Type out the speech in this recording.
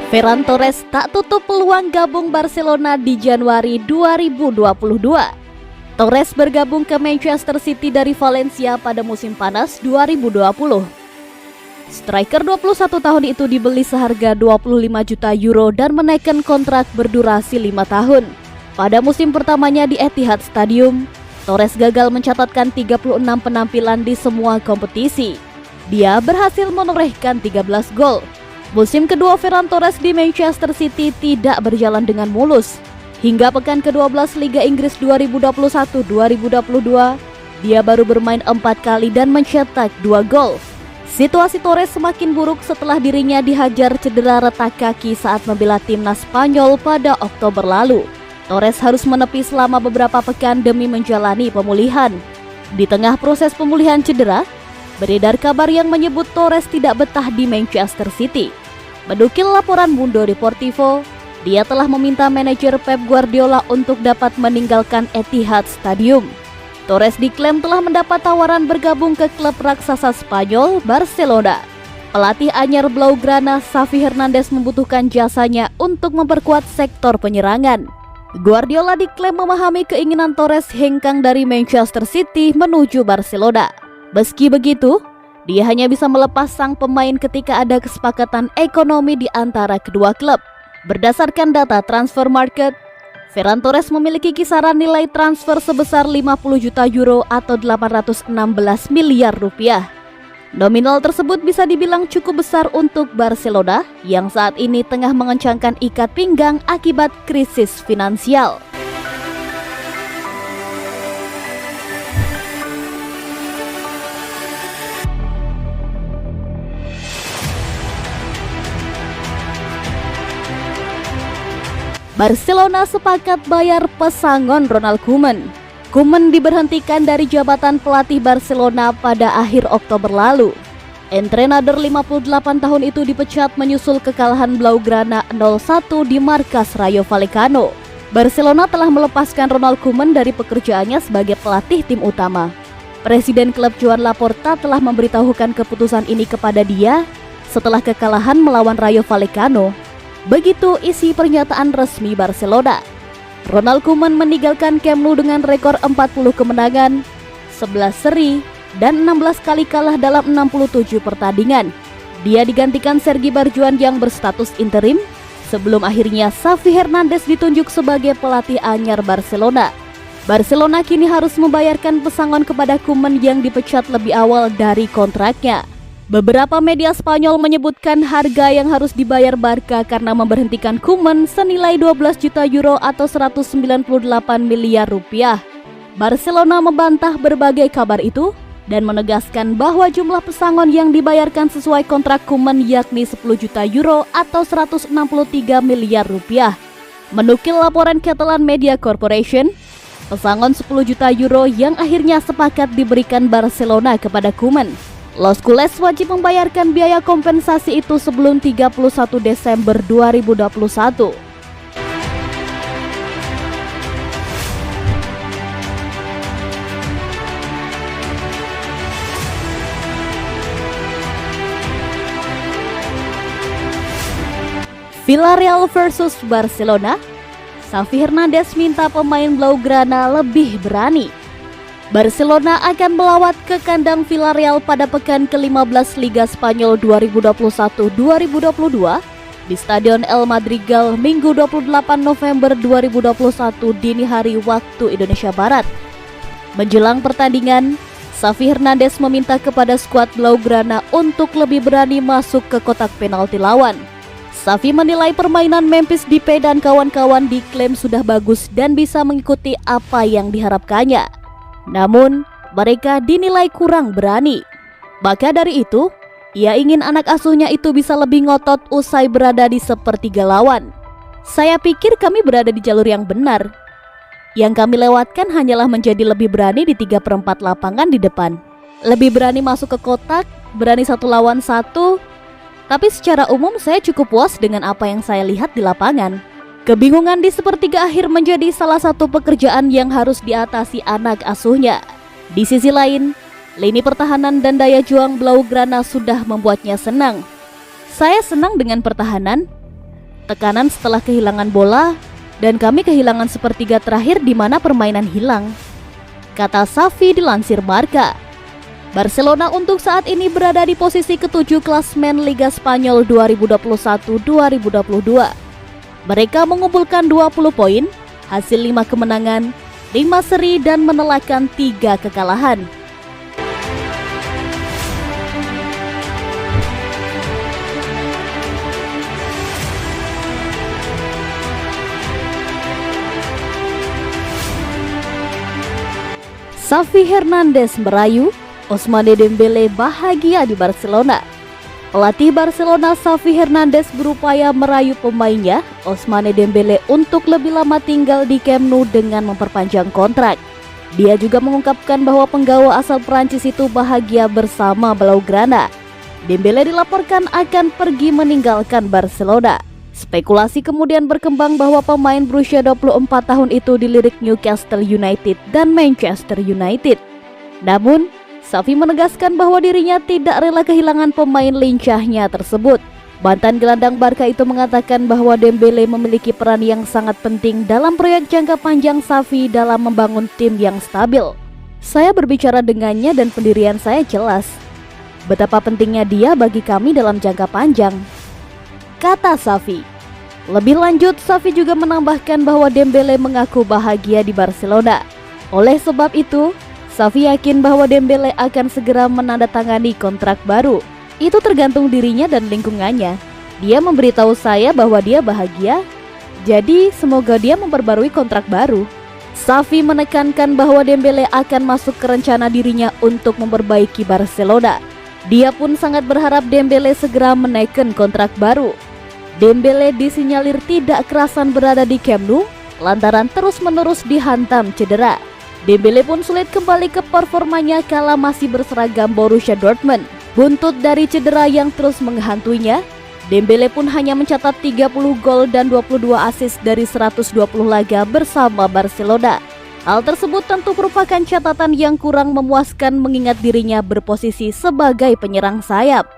Ferran Torres tak tutup peluang gabung Barcelona di Januari 2022. Torres bergabung ke Manchester City dari Valencia pada musim panas 2020. Striker 21 tahun itu dibeli seharga 25 juta euro dan menaikkan kontrak berdurasi 5 tahun. Pada musim pertamanya di Etihad Stadium, Torres gagal mencatatkan 36 penampilan di semua kompetisi. Dia berhasil menorehkan 13 gol. Musim kedua Ferran Torres di Manchester City tidak berjalan dengan mulus. Hingga pekan ke-12 Liga Inggris 2021-2022, dia baru bermain 4 kali dan mencetak 2 gol. Situasi Torres semakin buruk setelah dirinya dihajar cedera retak kaki saat membela timnas Spanyol pada Oktober lalu. Torres harus menepi selama beberapa pekan demi menjalani pemulihan. Di tengah proses pemulihan cedera, beredar kabar yang menyebut Torres tidak betah di Manchester City. Menukil laporan Mundo Deportivo, dia telah meminta manajer Pep Guardiola untuk dapat meninggalkan Etihad Stadium. Torres diklaim telah mendapat tawaran bergabung ke klub raksasa Spanyol, Barcelona. Pelatih anyar Blaugrana, Xavi Hernandez membutuhkan jasanya untuk memperkuat sektor penyerangan. Guardiola diklaim memahami keinginan Torres hengkang dari Manchester City menuju Barcelona. Meski begitu, dia hanya bisa melepas sang pemain ketika ada kesepakatan ekonomi di antara kedua klub. Berdasarkan data transfer market, Ferran Torres memiliki kisaran nilai transfer sebesar 50 juta euro atau 816 miliar rupiah. Nominal tersebut bisa dibilang cukup besar untuk Barcelona yang saat ini tengah mengencangkan ikat pinggang akibat krisis finansial. Barcelona sepakat bayar pesangon Ronald Koeman. Koeman diberhentikan dari jabatan pelatih Barcelona pada akhir Oktober lalu. Entrenador 58 tahun itu dipecat menyusul kekalahan Blaugrana 0-1 di markas Rayo Vallecano. Barcelona telah melepaskan Ronald Koeman dari pekerjaannya sebagai pelatih tim utama. Presiden klub Joan Laporta telah memberitahukan keputusan ini kepada dia setelah kekalahan melawan Rayo Vallecano. Begitu isi pernyataan resmi Barcelona. Ronald Koeman meninggalkan Camp Nou dengan rekor 40 kemenangan, 11 seri, dan 16 kali kalah dalam 67 pertandingan. Dia digantikan Sergi Barjuan yang berstatus interim, sebelum akhirnya Xavi Hernandez ditunjuk sebagai pelatih anyar Barcelona. Barcelona kini harus membayarkan pesangon kepada Koeman yang dipecat lebih awal dari kontraknya. Beberapa media Spanyol menyebutkan harga yang harus dibayar Barca karena memberhentikan Koeman senilai 12 juta euro atau 198 miliar rupiah. Barcelona membantah berbagai kabar itu dan menegaskan bahwa jumlah pesangon yang dibayarkan sesuai kontrak Koeman yakni 10 juta euro atau 163 miliar rupiah. Menukil laporan Catalan Media Corporation, pesangon 10 juta euro yang akhirnya sepakat diberikan Barcelona kepada Koeman. Los Culés wajib membayarkan biaya kompensasi itu sebelum 31 Desember 2021. Villarreal versus Barcelona. Xavi Hernandez minta pemain Blaugrana lebih berani. Barcelona akan melawat ke kandang Villarreal pada pekan ke-15 Liga Spanyol 2021-2022 di Stadion El Madrigal Minggu 28 November 2021 dini hari waktu Indonesia Barat. Menjelang pertandingan, Xavi Hernandez meminta kepada skuad Blaugrana untuk lebih berani masuk ke kotak penalti lawan. Xavi menilai permainan Memphis Depay dan kawan-kawan diklaim sudah bagus dan bisa mengikuti apa yang diharapkannya. Namun, mereka dinilai kurang berani. Maka dari itu, ia ingin anak asuhnya itu bisa lebih ngotot usai berada di sepertiga lawan. Saya pikir kami berada di jalur yang benar. Yang kami lewatkan hanyalah menjadi lebih berani di 3/4 lapangan di depan. Lebih berani masuk ke kotak, berani 1 lawan 1. Tapi secara umum saya cukup puas dengan apa yang saya lihat di lapangan. Kebingungan di sepertiga akhir menjadi salah satu pekerjaan yang harus diatasi anak asuhnya. Di sisi lain, lini pertahanan dan daya juang Blaugrana sudah membuatnya senang. Saya senang dengan pertahanan. tekanan setelah kehilangan bola, dan kami kehilangan sepertiga terakhir di mana permainan hilang, kata Xavi dilansir Marca. Barcelona untuk saat ini berada di posisi ke-7 klasmen Liga Spanyol 2021-2022. Mereka mengumpulkan 20 poin, hasil 5 kemenangan, 5 seri dan menelakkan 3 kekalahan. Xavi Hernandez merayu, Ousmane Dembele bahagia di Barcelona. Pelatih Barcelona Xavi Hernandez berupaya merayu pemainnya, Ousmane Dembele, untuk lebih lama tinggal di Camp Nou dengan memperpanjang kontrak. Dia juga mengungkapkan bahwa penggawa asal Prancis itu bahagia bersama Blaugrana. Dembele dilaporkan akan pergi meninggalkan Barcelona. Spekulasi kemudian berkembang bahwa pemain berusia 24 tahun itu dilirik Newcastle United dan Manchester United. Namun, Xavi menegaskan bahwa dirinya tidak rela kehilangan pemain lincahnya tersebut. Mantan gelandang Barca itu mengatakan bahwa Dembele memiliki peran yang sangat penting dalam proyek jangka panjang Xavi dalam membangun tim yang stabil. Saya berbicara dengannya dan pendirian saya jelas. Betapa pentingnya dia bagi kami dalam jangka panjang, kata Xavi. Lebih lanjut, Xavi juga menambahkan bahwa Dembele mengaku bahagia di Barcelona. Oleh sebab itu, Xavi yakin bahwa Dembele akan segera menandatangani kontrak baru. Itu tergantung dirinya dan lingkungannya. Dia memberitahu saya bahwa dia bahagia, jadi semoga dia memperbarui kontrak baru. Xavi menekankan bahwa Dembele akan masuk ke rencana dirinya untuk memperbaiki Barcelona. Dia pun sangat berharap Dembele segera menaikkan kontrak baru. Dembele disinyalir tidak kerasan berada di Camp Nou lantaran terus-menerus dihantam cedera. Dembele pun sulit kembali ke performanya kala masih berseragam Borussia Dortmund. Buntut dari cedera yang terus menghantuinya, Dembele pun hanya mencatat 30 gol dan 22 assist dari 120 laga bersama Barcelona. Hal tersebut tentu merupakan catatan yang kurang memuaskan mengingat dirinya berposisi sebagai penyerang sayap.